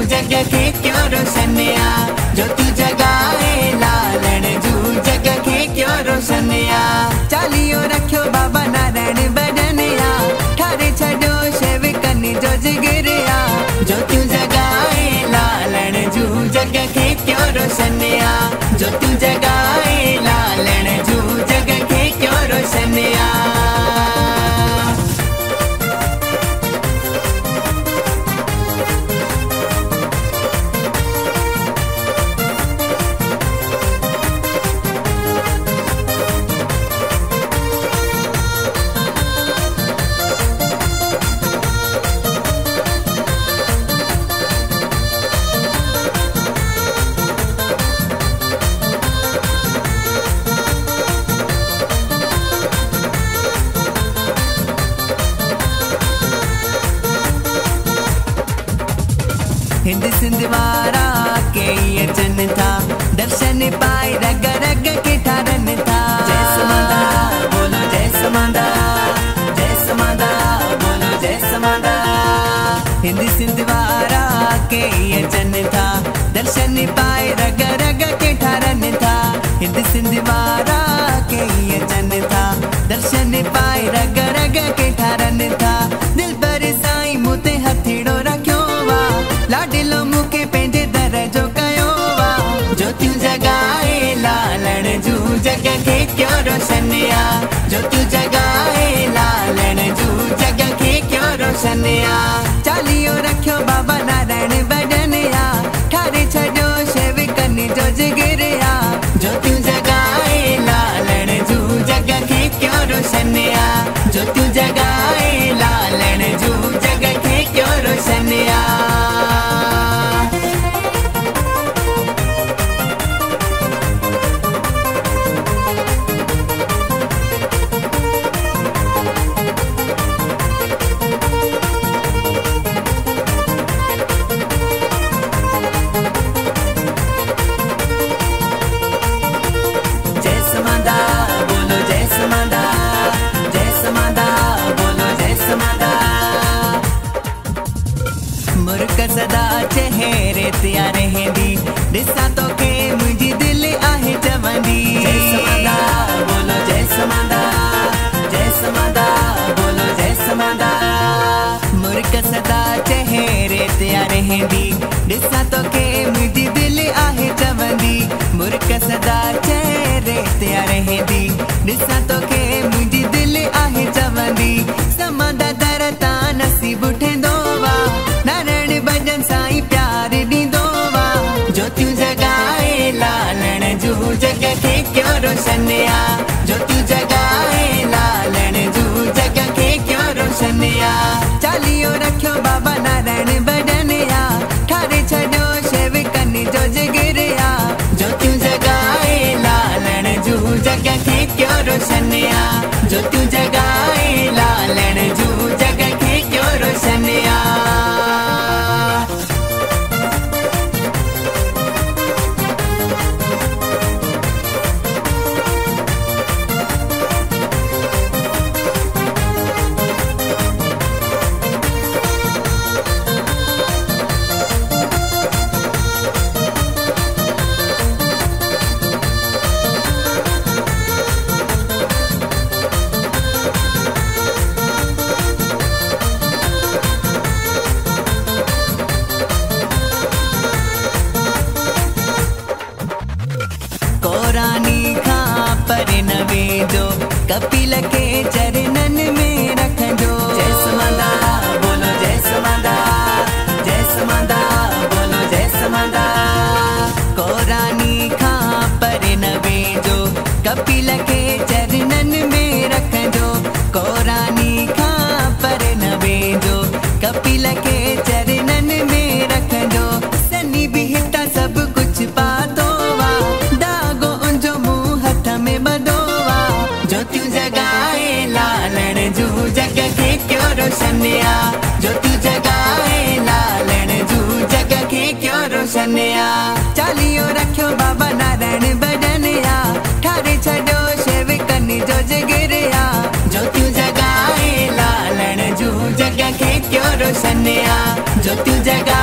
जग के क्यों रोशनिया, ज्योति जगाए लालण जू जग के क्यों रोशनिया। चालियो रखियो बाबा नारायण बदनिया, ठारे छड़ो शेव कनी जो जिगरिया, ज्योति जगाए लालण जू जग के क्यों रोशनिया, ज्योति जगाए लालण जू जग के क्यों रोशनिया। हिंद सिंध वारा के ये जन था, दर्शन पाए रग रग के ठारन था। जय समादा बोलो जय समादा, जय समादा बोलो जय समादा। हिंद सिंध वारा के ये जन था, दर्शन पाए रग रग के ठारन था। हिंद सिंध वारा के ये जन था, दर्शन पाए रग रग के ठारन था। दिल पर साईं मुते हथेड़ो रखियो वा, लाडिलो मुके पेंजे दर जो कयो वा। ज्योति जगाए लालण जू जग के क्यों रोशनिया, ज्योति जगाए लालण जू जग के क्यों रोशनिया। चालियो रखियो बाबा नारायण बदनिया, ठारे छड़ो शेव कनी जो जिगरिया, ज्योति जगाए लालण जू जग के क्यों रोशनिया, ज्योति जगाए लालण जू जग के क्यों रोशनिया। मुर्क सदा चेहरे तिया रहंदी, ॾिसां तोखे मुंहिंजी दिलि आहे चवंदी। जय समादा बोलो जय समादा, जय समादा बोलो जय समादा। मुर्क सदा चेहरे तिया रहंदी, ॾिसां तोखे मुंहिंजी दिलि आहे चवंदी। मुर्क सदा चेहरे तिया रहंदी, ॾिसां तोखे मुंहिंजी दिलि आहे चवंदी। समादा दर तां नसीब ठहंदो वा, नारायण भजन साईं प्यार ॾींदो वा। ज्योति जगाए लालण जू जग के क्यों रोशनिया, ज्योति जगाए लालण जू जग के क्यों रोशनिया। चालियो रखियो बाबा नारायण बदनिया, ठारे छड़ो शेव कनी जो जिगरिया, ज्योति जगाए लालण जू जग के क्यों रोशनिया, ज्योति जगाए लालण जू जग के क्यों रोशनिया। कोरानी खां पर न वेंदो, कपिल के चरणन में रखंदो। जय समादा बोलो जय समादा, जय समादा बोलो जय समादा। कोरानी खां पर न वेंदो, कपिल के चरणन में रखंदो। कोरानी खां पर न वेंदो, कपिल के चरणन में रखंदो। सनी भी हिता सब कुछ पातो वा, ज्योति जगाए लालण जू जग के क्यों रोशनिया, ज्योति जगाए लालण जू जग के क्यों रोशनिया। चालियो रखियो बाबा नारायण बदनिया, ठारे छड़ो शेव कनी जो जिगरिया, ज्योति जगाए लालण जू जग के क्यों रोशनिया, ज्योति जगा